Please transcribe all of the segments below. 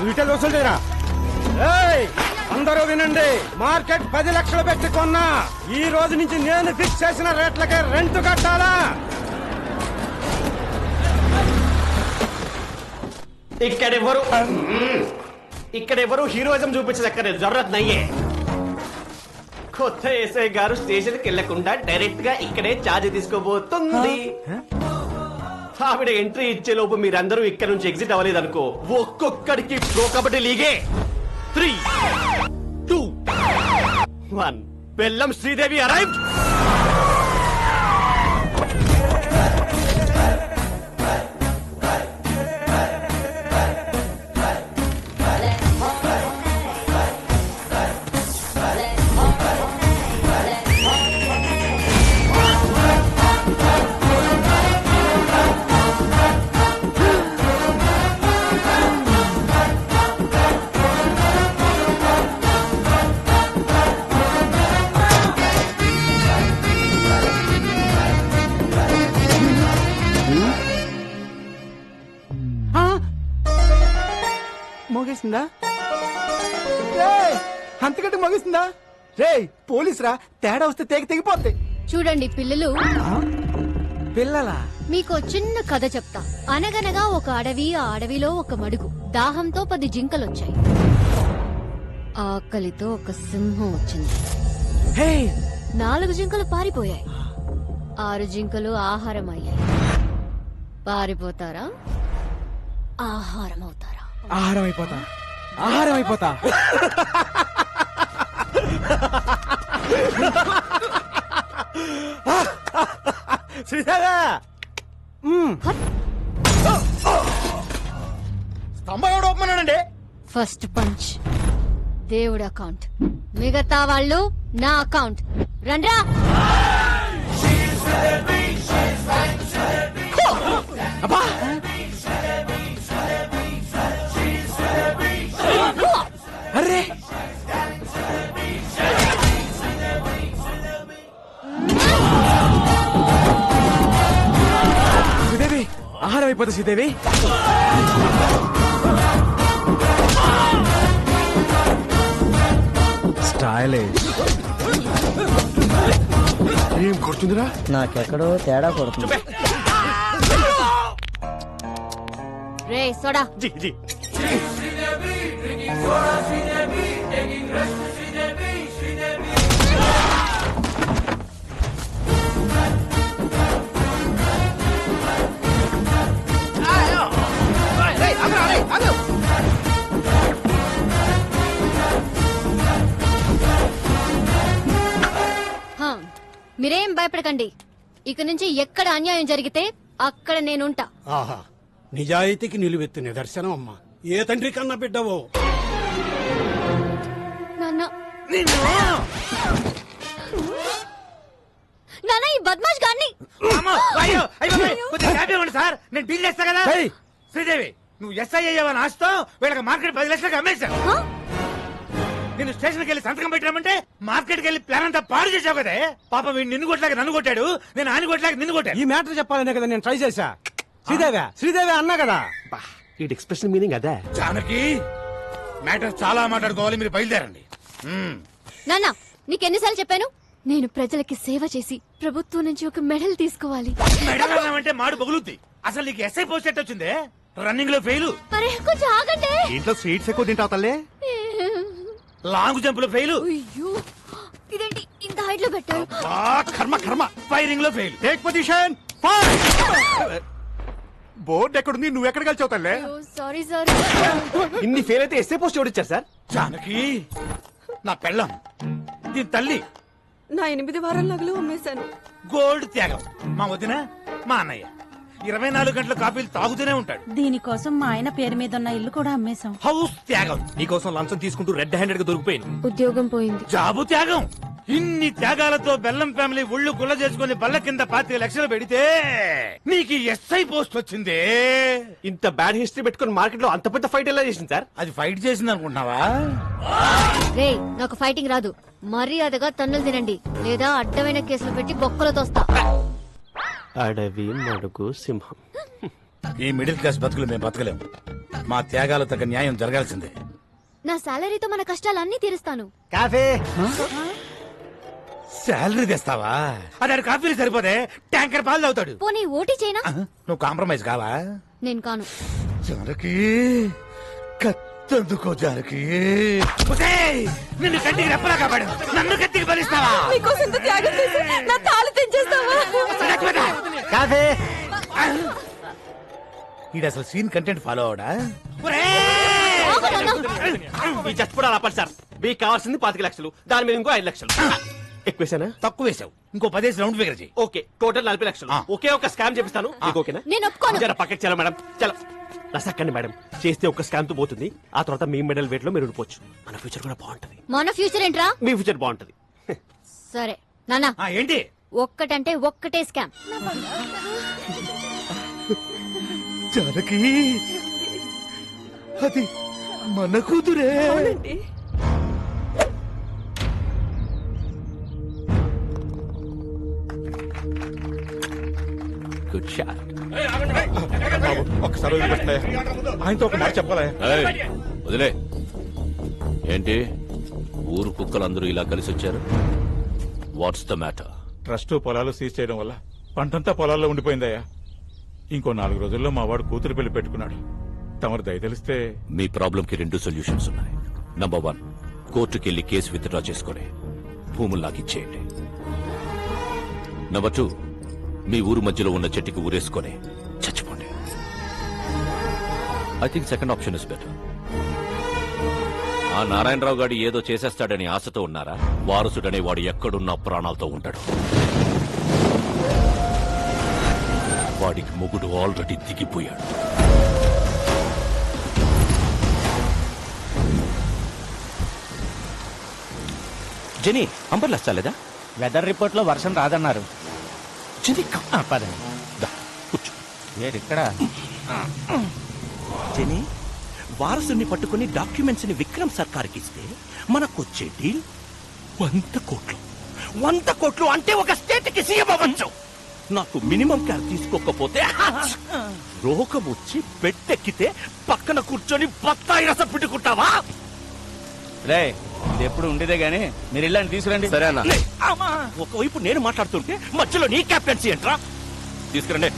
Retail వసూలు చేయరా? అందరూ వినండి, మార్కెట్ 10 లక్షలు పెట్టి కొన్నా ఈ రోజు నుంచి నేను ఫిక్స్ చేసిన రేట్లకే రెంట్ కట్టాలా? ఇక్కడెవరు హీరోయిజం చూపించదక్కర్లేదు, జరూరత్ నయ్యే. కొత్త ఎస్ఐ గారు స్టేషన్ కి వెళ్లకుండా డైరెక్ట్ గా ఇక్కడే ఛార్జ్ తీసుకోబోతుంది. ఆవిడ ఎంట్రీ ఇచ్చే లోపు మీరందరూ ఇక్కడ నుంచి ఎగ్జిట్ అవ్వలేదు అనుకో, ఒక్కొక్కడికి ప్రో కబడ్డీ లీగే 3, 2, 1. బెల్లం శ్రీదేవి అరైవ్డ్. మోగేసిందా? అంతకంటే మోగేసిందా? రే పోలీస్ రా, తేడా వస్తే తెగిపోద్ది. చూడండి పిల్లలు, పిల్లలా? మీకు చిన్న కథ చెప్తా. అనగనగా ఒక అడవి, ఆ అడవిలో ఒక మడుగు. దాహంతో 10 జింకలొచ్చాయి. ఆకలితో ఒక సింహం వచ్చింది. 4 జింకలు పారిపోయాయి. 6 జింకలు ఆహారం అయ్యాయి. పారిపోతారా, ఆహారం అవుతారా? ఆహారం అయిపోతా. శ్రీదేవా, స్తంభం ఎవడు ఒప్పమన్నాడండి? ఫస్ట్ పంచ్ దేవుడి అకౌంట్, మిగతా వాళ్ళు నా అకౌంట్. రండ్రా. అబ్బా, అరే శ్రీదేవి, ఆహారం అయిపోతా శ్రీదేవి. స్టైలిష్. ఏం కొడుతుందిరా? నాకెక్కడో తేడా కొడుతుంది. రే సోడా. జీ జీ. మీరేం భయపడకండి. ఇక నుంచి ఎక్కడ అన్యాయం జరిగితే అక్కడ నేనుంటా. ఆహా, నిజాయితీకి నిలువెత్తు నిదర్శనం అమ్మా. ఏ తండ్రి కన్నా బిడ్డవో. నాన్న, నాన్న ఈ బద్మాష్ గాన్ని. సార్ నేను డీల్ చేస్తా కదా. శ్రీదేవి, నువ్వు ఎస్ఐ అయ్యావని ఆస్తో వీళ్ళకి మార్కెట్ 10 లక్షలకు అమ్మేశాను. నేను స్టేషన్కి వెళ్ళి సంతకం పెట్టామంటే మార్కెట్కి వెళ్ళి ప్లాన్ అంతా పాడు చేసావు కదా. పాప వీడు నిన్ను కొట్టలేక నన్ను కొట్టాడు, నేను ఆయన కొట్టలేక నిన్ను కొట్టాను. ఈ మ్యాటర్ చెప్పాలనే కదా నేను ట్రై చేశా. శ్రీదేవి అన్నా కదా. ఈ ఎక్స్ప్రెషన్ మీనింగ్ అదే. జానకి, మ్యాటర్ చాలా మాట్లాడుకోవాలి, మీరు బయలుదేరండి. నాన్న, నీకెన్నిసార్లు చెప్పాను, నేను ప్రజలకి సేవ చేసి ప్రభుత్వం నుంచి ఒక మెడల్ తీసుకోవాలి. మెడల్ అంటే మాడు పగులుద్ది. అసలు నీకు ఎస్ఐ పోస్ట్ ఎట్ వచ్చిందే? రన్నింగ్ లో ఫెయిల్. అరే కొంచెం ఆగండి. ఇంట్లో స్వీట్స్ ఎక్కువ తింటావు తల్లే. లాంగ్ జంప్ లో ఫెయిల్. అయ్యో, ఇదేంటి ఇంత హైట్ లో పెట్టారు? కర్మ. ఫైరింగ్ లో ఫెయిల్. Take position. బోర్డు ఎక్కడుంది, నువ్వు ఎక్కడ కలిసావు తల్లే? Sorry sir. ఇన్ని ఫెయిల్ అయితే ఎస్ఏ పోస్ట్ ఎవరిచ్చారు సార్? జానకి, నా పెళ్ళం, దీని తల్లి. నా 8 వారాల నగలు అమ్మేశాను. గోల్డ్ త్యాగం. మా వదిన, మా అన్నయ్య 24 గంటల కాపీలు తాగుతూనే ఉంటాడు. దీనికోసం మా ఆయన పేరు మీద ఉన్న ఇల్లు కూడా అమ్మేశాం. హౌస్ త్యాగం. నీకోసం లంచం తీసుకుంటూ రెడ్ హ్యాండెడ్ గా దొరికిపోయింది. ఉద్యోగం పోయింది. జాబు త్యాగం. ఇన్ని త్యాగాలతో బెల్లం ఫ్యామిలీ ఒళ్ళు గుల్ల చేసుకుని బల్ల కింద 25 లక్షలు పెడితే నీకు ఎస్ఐ పోస్ట్ వచ్చిందే. ఇంత బ్యాడ్ హిస్టరీ పెట్టుకుని మార్కెట్ లో అంత పెద్ద ఫైట్ ఎలా చేసింది సార్? అది ఫైట్ చేసింది అనుకుంటున్నావా? రే, నాకు ఫైటింగ్ రాదు. మర్యాదగా తన్నులు తినండి, లేదా అడ్డమైన కేసులు పెట్టి బొక్కలు తోస్తా. అడవి, మడుగు, సింహం. ఈ మిడిల్ క్లాస్ బతుకులు మేము బతకలేం. మా త్యాగాలు తగ్గ న్యాయం జరగాల్సిందే. నా సాలరీతో మన కష్టాలన్నీ తీరుస్తాను. కాఫీ శాలరీ తెస్తావా? అదే కాఫీలు సరిపోతే ట్యాంకర్ పాలు తాగుతాడు. పోనీ ఓటీ చేయనా? నువ్వు కాంప్రమైజ్ కావా? నేను కాను. జానకి కత్తందుకో జానకి. ఒసేయ్, నిన్ను కంటికి రెప్పలా కాపాడు, నన్ను కత్తికి బలిస్తావా? మీకోసం ఇంత త్యాగం చేసి నా తాళి తెంచేస్తావా? కాఫీ ఈడు అసలు సీన్ కంటెంట్ ఫాలో అవడా? ఈ చచ్చిపోవడాలు ఆపండి సార్. మీకు కావాల్సింది 25 లక్షలు, దాని మీద ఇంకో 5 లక్షలు. ఎక్కువేసానా? తక్కువ వేసావు, ఇంకో 10 రౌండ్ ఫిగర్ చేయి. ఓకే, టోటల్ 40 లక్షలు. ఒకే ఒక స్కామ్ చేపిస్తాను. మీకు ఓకేనా? నేను ఒప్పుకోను. జర పక్కకి చలో మేడం, చలో. రసక్కండి మేడం, చేస్తే ఒక స్కామ్ తో పోతుంది. ఆ తర్వాత మీ మెడల్ వెయిట్ లో మీరు ఉండిపోవచ్చు. మన ఫ్యూచర్ కూడా బాగుంటది. మన ఫ్యూచర్ ఏంట్రా? మీ ఫ్యూచర్ బాగుంటది. సరే నానా, ఏంటి ఒక్కటంటే ఒక్కటే స్కామ్. జానకి అది మన కూతురే. Good shot. ఒకసారి వదిలిపెట్టలే, ఆయనతో ఒక మాట చెప్పాలా? వదిలే. ఏంటి ఊరు కుక్కలందరూ ఇలా కలిసి వచ్చారు? What's the matter? ట్రస్ట్ పొలాలు సీజ్ చేయడం వల్ల పంటంతా పొలాల్లో ఉండిపోయిందయ్యా. ఇంకో 4 రోజుల్లో మా వాడు కూతురు పెళ్లి పెట్టుకున్నాడు. తమరు దయ తెలిస్తే. మీ ప్రాబ్లం కి 2 సొల్యూషన్స్ ఉన్నాయి. నంబర్ 1, కోర్టుకెళ్లి కేసు విత్డ్రా చేసుకుని భూములు లాగిచ్చేయండి. నంబర్ 2, మీ ఊరు మధ్యలో ఉన్న చెట్టుకి ఊరేసుకొని చచ్చిపోండి. I think second option is better. ఆ నారాయణరావు గారు ఏదో చేసేస్తాడని ఆశతో ఉన్నారా? వారసుడనే వాడు ఎక్కడున్నా ప్రాణాలతో ఉంటాడు. వాడికి మొగుడు already దిగిపోయాడు. Genie, umbrella చాలేదా? Weather report లో వర్షం రాదన్నారు. జెనీ, పదండి. దా, కూర్చో. ఇక్కడ జెనీ, వారసుని పట్టుకుని డాక్యుమెంట్స్ ని విక్రమ్ సర్కార్కి ఇస్తే మనకొచ్చే డీల్ 100 కోట్లు. 100 కోట్లు అంటే ఒక స్టేట్ కి సీఎం అవ్వచ్చు. నాకు మినిమం కేర్ తీసుకోకపోతే రోగం వచ్చి పెట్టెక్కితే పక్కన కూర్చొని బత్తాయి రసం పిండుకుంటావా? రే, ఇది ఎప్పుడు ఉండేదే గానీ మీరు ఇల్లాన్ని తీసుకురండి. సరే అన్న, లే, అమ్మా. ఒకవైపు నేను మాట్లాడుతుంటే మధ్యలో నీ క్యాప్టెన్సీ ఏంట్రా? తీసుకురండి.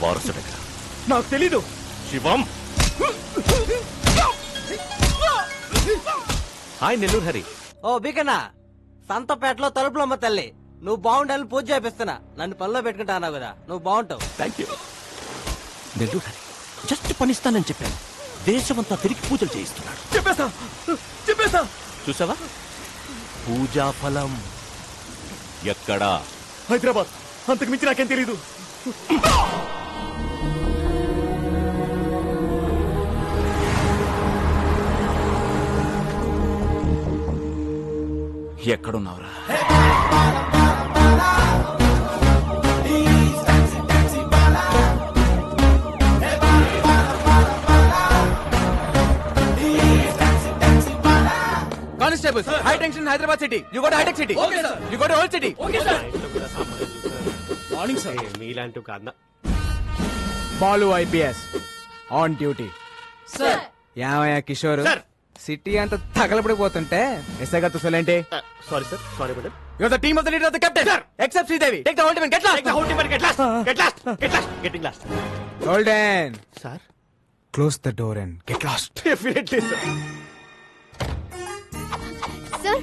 వారసుడు ఎక్కడ? నాకు తెలీదు. శివం. హాయ్ నెల్లూరు హరి. ఓ బికన్నా, సంతపేటలో తలుపులమ్మ తల్లి, నువ్వు బాగుండాలని పూజ చేపిస్తున్నా. నన్ను పనిలో పెట్టుకుంటా అన్నావు కదా, నువ్వు బాగుంటావు. Thank you. Nellore Hari just పనిస్తానని చెప్పాను. దేశమంతా తిరిగి పూజలు చేయిస్తున్నాడు. చెప్పేస్తా. చూసావా? పూజా ఫలం ఎక్కడా? హైదరాబాద్. అంతకు మించి నాకేం తెలీదు. ఎక్కడున్నావురా? Constables, high tension Hyderabad city. You go to hitech city. You go to old city. Morning sir. మీలాంటి ఒక అన్న. Balu IPS on duty. Sir, ఏమయ్యా కిషోర్, సార్. సిటీ అంతా తగలబడిపోతుంటే ఎస్ఐ గారితో సొలేంటి? Sorry sir, sorry madam. You are the team of the leader of the captain except Sridevi. Take the whole team and get Take the whole team and get lost. Get lost. Get lost. Getting lost. Holden. Sir. Close the door and get lost. Definitely sir. Sir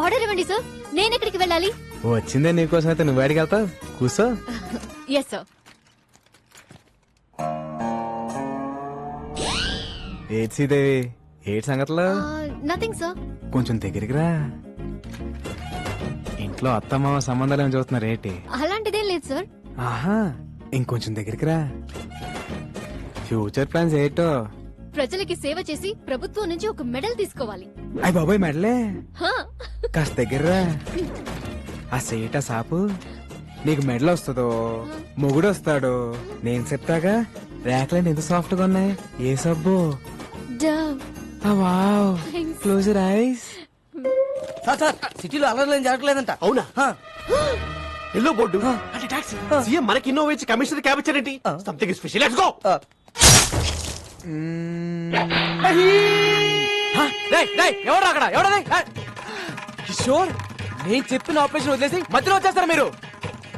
order ఇవ్వండి sir. నేను ఎక్కడికి వెళ్ళాలి? వచ్చిందే నీకోసం అయితే నువ్వు బయటికి వెళ్తావు. కూర్చో. Yes sir. ఏడ్ శ్రీదేవి, ఏడ్ సంగతిలో నథింగ్ సార్. కొంచెం దగ్గరికి రా. ఇంట్లో అత్తమామ సంబంధాలు ఏమి చూస్తున్నారు ఏంటి? అలాంటిదేం లేదు సార్. ఆహా, ఇంకొంచెం దగ్గరికి రా. ఫ్యూచర్ ప్లాన్స్ ఏంటో? ప్రజలకి సేవ చేసి ప్రభుత్వం నుంచి ఒక మెడల్ తీసుకోవాలి. అయ్య బాబాయ్, మెడలే. హా. కాస్త దగ్గర రా. ఆ సేట సాపు నీకు మెడల్ వస్తుందో మొగుడు వస్తాడో నేను చెప్తాగా. ర్యాక్లైన్ ఎంత సాఫ్ట్ గా ఉన్నాయి. ఏ సబ్బు? Dove. Wow, Thanks. Close your eyes. Sir sir సిటీలో అలర్లేం జరగలేదంట. అవునా? ఎల్లో బోర్డు అంటే టాక్సీ. సీఎం మనకి ఇన్నోవా ఇచ్చి కమిషనర్ క్యాబ్ ఇచ్చారేంటి? Something special. Let's go. ఎవరు అక్కడ ఎవడది? కిషోర్, నేను చెప్పిన ఆపరేషన్ వదిలేసి మధ్యలో వచ్చేస్తారా మీరు?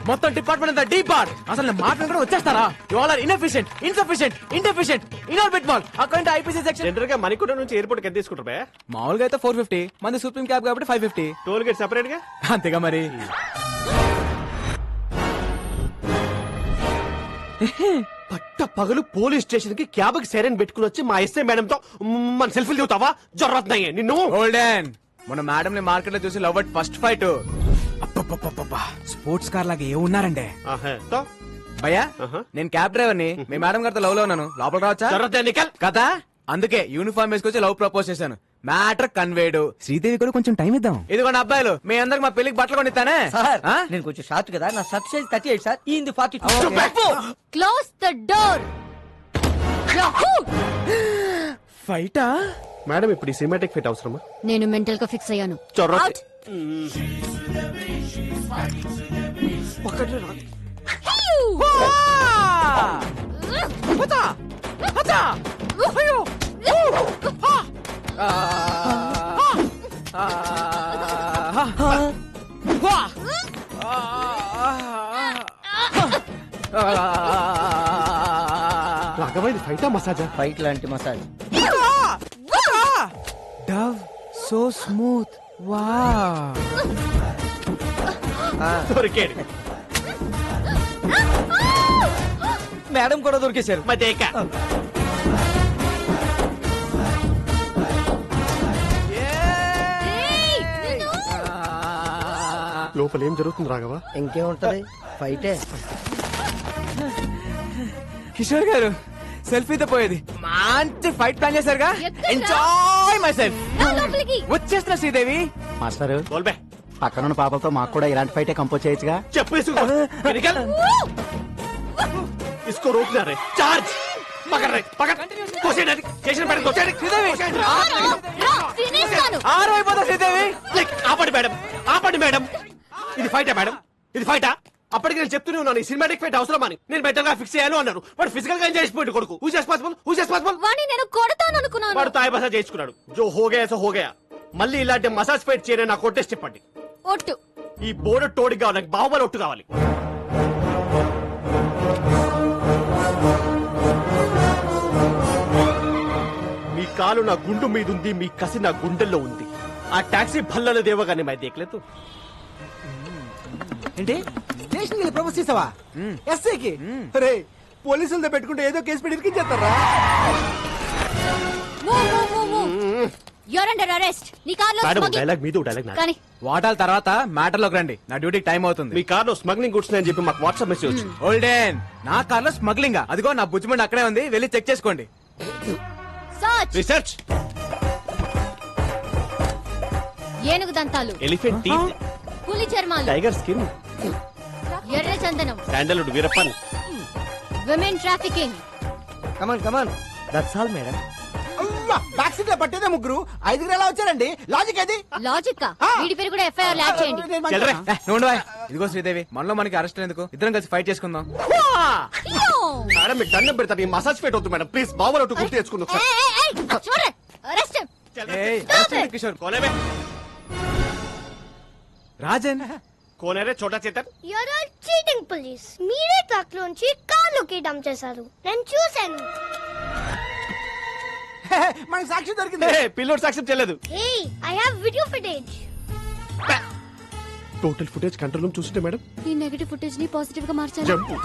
మొత్తం డిపార్ట్మెంట్ అంతా డీప్ బార్. అసలు నేను మాట్లాడుకుంటే వచ్చేస్తారా? You all are inefficient, insufficient, indeficient, Inorbit mall. Account IPC section. General గా మణికొండ నుంచి ఎయిర్పోర్ట్ కి ఎంత తీసుకుంటారు బే? మామూలుగా అయితే 450, మంది సుప్రీం క్యాబ్ కాబట్టి 550. టోల్ గేట్ సెపరేట్ గా. అంతేగా మరి. పట్ట పగలు పోలీస్ స్టేషన్ కి క్యాబ్ కి సైరన్ పెట్టుకుని వచ్చి మా ఎస్ఐ మేడం తో మన సెల్ఫీలు దిగుతావా? జరుగుతున్నాయి నిన్ను. గోల్డెన్, మన మేడం ని మార్కెట్ లో చూసి love at first fight. Sports car లాగా ఏ ఉన్నారండి భయ్యా. నేను క్యాబ్ డ్రైవర్ ని, మీ మేడం గారితో లవ్ లో ఉన్నాను. లోపల రావచ్చా? కదా అందుకే యూనిఫామ్ వేసుకొచ్చి లవ్ ప్రపోజ్ చేశాను. Matter conveyed. శ్రీదేవి కూడా కొంచెం టైం ఇద్దాం. ఇదిగోండి అబ్బాయిలు, మీ అందరికి మా పెళ్లికి బట్టలు కొనిస్తానే. సార్ నేను కొంచెం షార్ట్ కదా, నా షర్ట్ సైజ్ 38 సార్, ఈ 42. Close the door. ఫైటా? మేడం ఇప్పుడు ఈ సినిమాటిక్ ఫిట్ అవసరమా? నేను మెంటల్ గా ఫిక్స్ అయ్యాను. Out. రాఘవైంది ఫైటా మసాజా? ఫైట్ లాంటి massage. Dove so smooth. Wow. దొరికేడు. మేడం కూడా దొరికేశారు. మదేక లోపల ఏం జరుగుతుంది రాఘవ? ఇంకేముంటది, ఫైటే. కిషోర్ గారు, సెల్ఫీతో పోయేది మంచి ఫైట్ ప్లాన్ చేశారుగా. ఎక్కడ్రా? Enjoy myself. రా లోపలికి. వచ్చేస్తున్నా శ్రీదేవి. మాస్టర్ బోల్బే పక్కనున్న పాపలతో మాకు కూడా ఇలాంటి ఫైటే కంపోజ్ చేయొచ్చుగా. చెప్పు వేసుకో. నికల్. इसको रोकना रे. चार्ज. पकड़ रे, पकड़. कोसेड स्टेशन पर कोसेड. శ్రీదేవి తినేస్తాను. ఆరైపోతా శ్రీదేవి. లైక్ ఆపండి మేడం, ఆపండి మేడం. ఇది ఫైటా మేడం? ఇది ఫైటా? అప్పటికి నేను చెప్తూనే ఉన్నాను ఈ సినిమాటిక్ ఫైట్ అవసరమని. నేను బెటర్ గా ఫిక్స్ చేయాలి అన్నారు. వాడు ఫిజికల్ గా ఎంజాయ్ చేసిపోయాడు కొడుకు. Who's responsible? వాణ్ణి నేను కొడతాను అనుకున్నాను. వాడు తాయి మసాజ్ చేసుకున్నాడు. జో హో గయా సో హో గయా. మళ్ళీ ఇలాంటి మసాజ్ ఫైట్ చేయని నాకు కొట్టేసి చెప్పండి. ఒట్టు. ఈ బోర్డు టోడికి కావాలి, నాకు బాహుబలి ఒట్టు కావాలి. మీ కాలు నా గుండు మీద ఉంది, మీ కసి నా గుండెల్లో ఉంది. ఆ టాక్సీ భల్లలు దేవగానే మై దేకలేదు. ఏంటి స్టేషన్ కి ప్రపోజ్ చేసావా? ఎస్ఐకి రే పోలీసులతో పెట్టుకుంటే ఏదో కేసు పెట్టి ఇరికించేస్తారా? You're under arrest. నీ కార్లో మేడం స్మగ్లింగ్. డైలాగ్ మీద డైలాగ్ నాది. కానీ వాటాల తర్వాత మ్యాటర్ లోకి రండి. నా డ్యూటీకి టైం అవుతుంది. మీ కార్లో స్మగ్లింగ్ గుడ్స్ అని చెప్పి మాకు వాట్సాప్ మెసేజ్ వచ్చింది. ఓల్డెన్, నా కార్లో స్మగ్లింగ్. అదిగో నా బుజ్జిమండి అక్కడే ఉంది, వెళ్ళి చెక్ చేసుకోండి. సర్చ్. రీసెర్చ్. ఏనుగు దంతాలు, ఎలిఫెంట్ టీత్, పులి చర్మాలు, టైగర్ స్కిన్, ఎర్ర చందనం, sandalwood Veerappan, women trafficking. Come on come on, that's all madam. Back seat లో పట్టేదే ముగ్గురు, ఐదుగురు ఎలా వచ్చారండి? లాజిక్ ఏది? లాజిక్ వీడి పేరు కూడా ఎఫ్ఐఆర్ యాడ్ చేయండి. ఇదిగో శ్రీదేవి, మనలో మనకి అరెస్ట్ ఎందుకు? ఇద్దరం కలిసి ఫైట్ చేసుకుందాం. మేడం మీకు దండం పెడతాను. ఈ మసాజ్ ఫైట్ వద్దు మేడం ప్లీజ్. బాబు ఒట్టు గుర్తు తెచ్చుకుందాం. చూడండి అరెస్ట్. ఏయ్, arrest చేయండి కిషోర్. కోనేమే రాజన్, కోనేరే చోటా Chetan. You're all cheating police. మీరే ట్రక్ లోంచి కార్లోకి డంప్ చేశారు. నేను చూశాను. మనకి సాక్షి దొరికింది. పిల్లోడు సాక్ష్యం చేయలేదు. Hey, I have video footage. Total footage control room చూస్తుంటే మేడం ఈ నెగటివ్ ఫుటేజ్ ని పాజిటివ్ గా మార్చాలి. జంపు